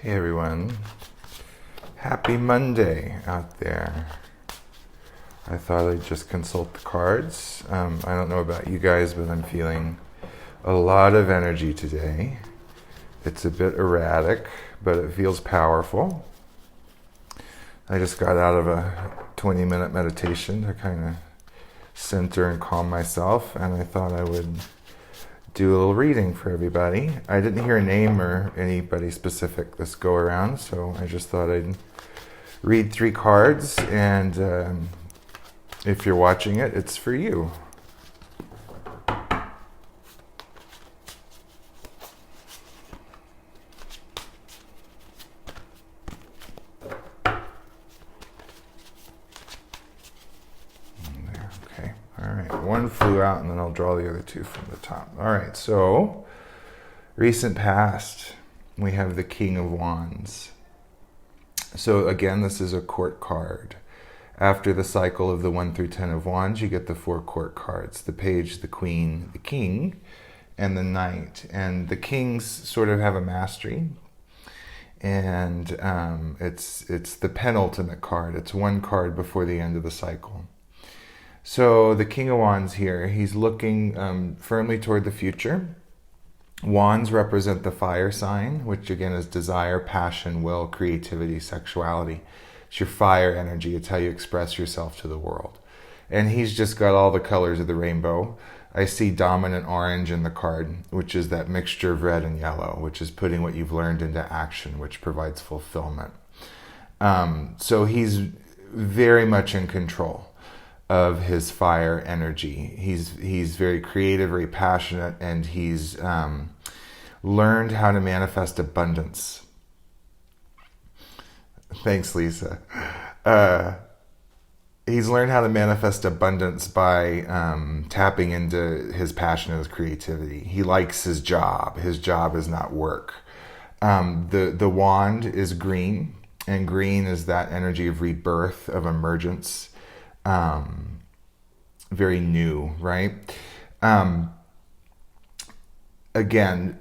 Hey everyone, happy Monday out there. I thought I'd just consult the cards. I don't know about you guys, but I'm feeling a lot of energy today. It's a bit erratic, but it feels powerful. I just got out of a 20-minute meditation to kind of center and calm myself, and I thought I would do a little reading for everybody. I didn't hear a name or anybody specific this go around, so I just thought I'd read 3 cards, and if you're watching it, it's for you. Okay, all right, one flew out and then I'll draw the other 2 from the top. All right, so recent past, we have the King of Wands. So again, this is a court card. After the cycle of the 1 through 10 of Wands, you get the 4 court cards: the Page, the Queen, the King, and the Knight. And the Kings sort of have a mastery, and it's the penultimate card. It's 1 card before the end of the cycle. So the King of Wands here, he's looking firmly toward the future. Wands represent the fire sign, which again is desire, passion, will, creativity, sexuality. It's your fire energy. It's how you express yourself to the world. And he's just got all the colors of the rainbow. I see dominant orange in the card, which is that mixture of red and yellow, which is putting what you've learned into action, which provides fulfillment. So he's very much in control of his fire energy. He's very creative, very passionate, and he's learned how to manifest abundance. Thanks, Lisa. He's learned how to manifest abundance by tapping into his passion and his creativity. He likes his job. His job is not work. The wand is green, and green is that energy of rebirth, of emergence. Very new, right? Again,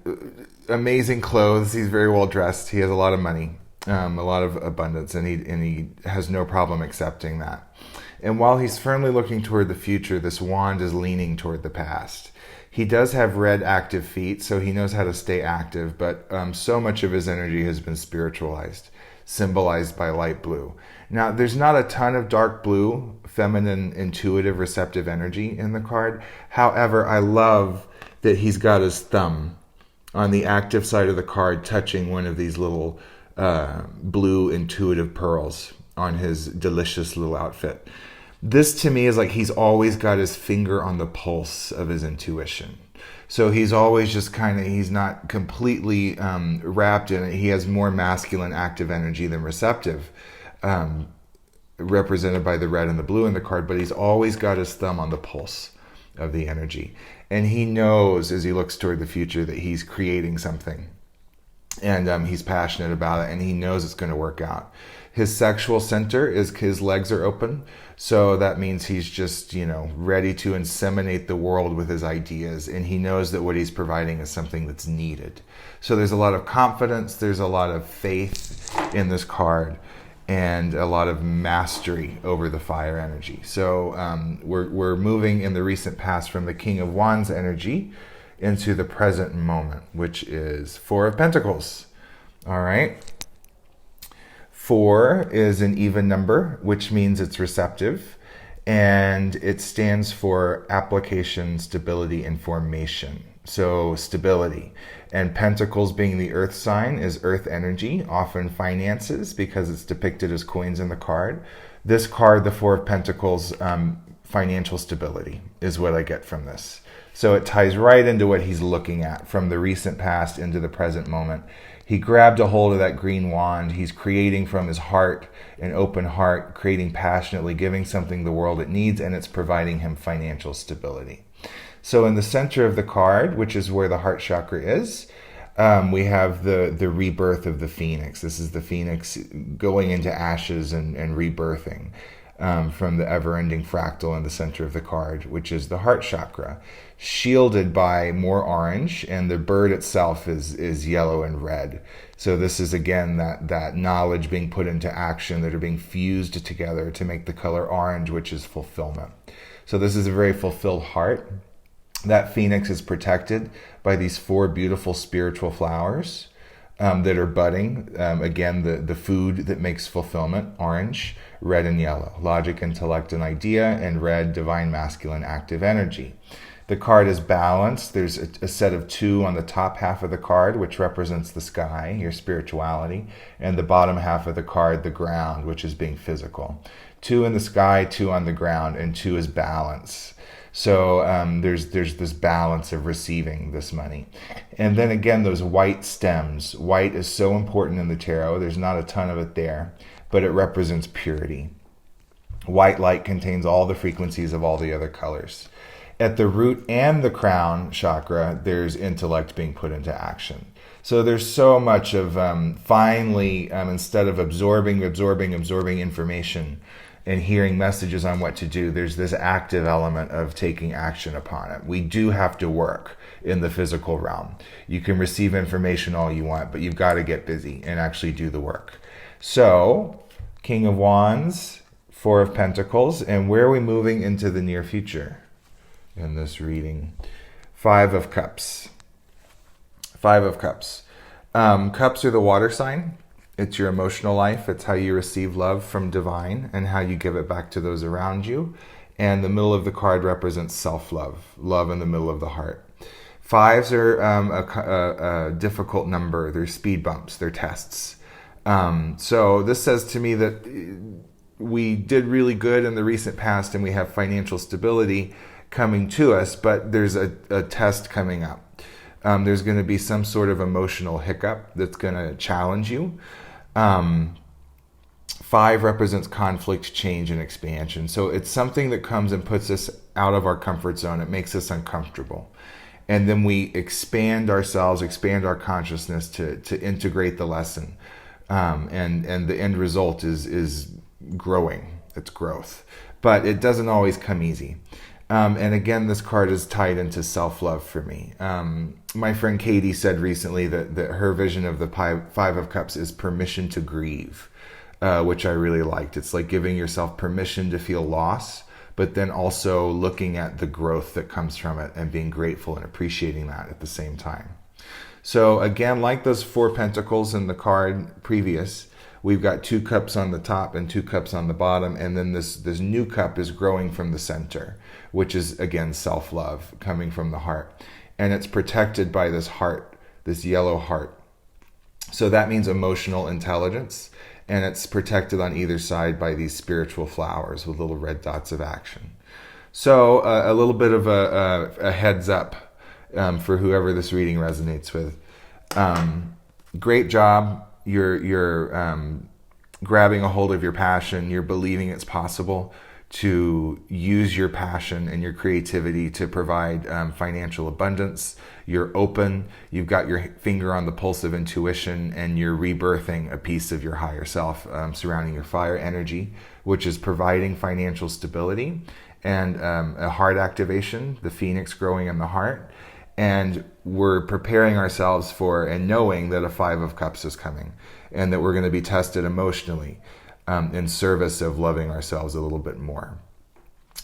amazing clothes. He's very well dressed. He has a lot of money, a lot of abundance, and he has no problem accepting that. And while he's firmly looking toward the future, this wand is leaning toward the past. He does have red active feet, so he knows how to stay active, but so much of his energy has been spiritualized, symbolized by light blue. Now, there's not a ton of dark blue, feminine, intuitive, receptive energy in the card. However, I love that he's got his thumb on the active side of the card touching one of these little blue intuitive pearls on his delicious little outfit. This to me is like he's always got his finger on the pulse of his intuition. So he's always just he's not completely wrapped in it. He has more masculine active energy than receptive, represented by the red and the blue in the card, but he's always got his thumb on the pulse of the energy. And he knows as he looks toward the future that he's creating something. And he's passionate about it, and he knows it's going to work out. His sexual center is his legs are open, so that means he's just, ready to inseminate the world with his ideas, and he knows that what he's providing is something that's needed. So there's a lot of confidence, there's a lot of faith in this card, and a lot of mastery over the fire energy. So we're moving in the recent past from the King of Wands energy into the present moment, which is 4 of Pentacles. All right. 4 is an even number, which means it's receptive, and it stands for application, stability, and formation. So stability. And Pentacles being the earth sign is earth energy, often finances, because it's depicted as coins in the card. This card, the 4 of Pentacles, financial stability is what I get from this. So it ties right into what he's looking at from the recent past into the present moment. He grabbed a hold of that green wand. He's creating from his heart, an open heart, creating passionately, giving something the world it needs, and it's providing him financial stability. So in the center of the card, which is where the heart chakra is, we have the rebirth of the phoenix. This is the phoenix going into ashes and rebirthing. from the ever-ending fractal in the center of the card, which is the heart chakra, shielded by more orange, and the bird itself is yellow and red. So this is, again, that knowledge being put into action, that are being fused together to make the color orange, which is fulfillment. So this is a very fulfilled heart. That phoenix is protected by these 4 beautiful spiritual flowers that are budding. Again, the food that makes fulfillment, orange, red and yellow. Logic, intellect, and idea, and red, divine, masculine, active energy. The card is balanced. There's a set of 2 on the top half of the card, which represents the sky, your spirituality, and the bottom half of the card, the ground, which is being physical. 2 in the sky, 2 on the ground, and 2 is balance. So there's this balance of receiving this money. And then again, those white stems. White is so important in the tarot. There's not a ton of it there, but it represents purity. White light contains all the frequencies of all the other colors. At the root and the crown chakra, there's intellect being put into action. So there's so much of finally, instead of absorbing information and hearing messages on what to do, there's this active element of taking action upon it. We do have to work in the physical realm. You can receive information all you want, but you've got to get busy and actually do the work. So, King of Wands, 4 of Pentacles, and where are we moving into the near future in this reading? 5 of Cups. 5 of Cups. Cups are the water sign. It's your emotional life. It's how you receive love from divine and how you give it back to those around you. And the middle of the card represents self-love, love in the middle of the heart. 5s are a difficult number. They're speed bumps. They're tests. So this says to me that we did really good in the recent past and we have financial stability coming to us, but there's a test coming up. There's going to be some sort of emotional hiccup that's going to challenge you. 5 represents conflict, change, and expansion. So it's something that comes and puts us out of our comfort zone. It makes us uncomfortable. And then we expand ourselves, expand our consciousness to integrate the lesson. And the end result is growing. It's growth. But it doesn't always come easy. And again, this card is tied into self-love for me. My friend Katie said recently that her vision of the 5 of Cups is permission to grieve, which I really liked. It's like giving yourself permission to feel loss, but then also looking at the growth that comes from it and being grateful and appreciating that at the same time. So again, like those 4 pentacles in the card previous, we've got 2 cups on the top and 2 cups on the bottom, and then this new cup is growing from the center, which is, again, self-love coming from the heart. And it's protected by this heart, this yellow heart. So that means emotional intelligence, and it's protected on either side by these spiritual flowers with little red dots of action. So a little bit of a heads up for whoever this reading resonates with. Great job. You're grabbing a hold of your passion. You're believing it's possible to use your passion and your creativity to provide financial abundance. You're open. You've got your finger on the pulse of intuition, and you're rebirthing a piece of your higher self surrounding your fire energy, which is providing financial stability and a heart activation, the phoenix growing in the heart. And we're preparing ourselves for and knowing that a 5 of Cups is coming and that we're going to be tested emotionally in service of loving ourselves a little bit more.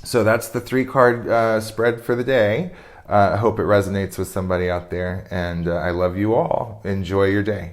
So that's the 3-card spread for the day. I hope it resonates with somebody out there, and I love you all. Enjoy your day.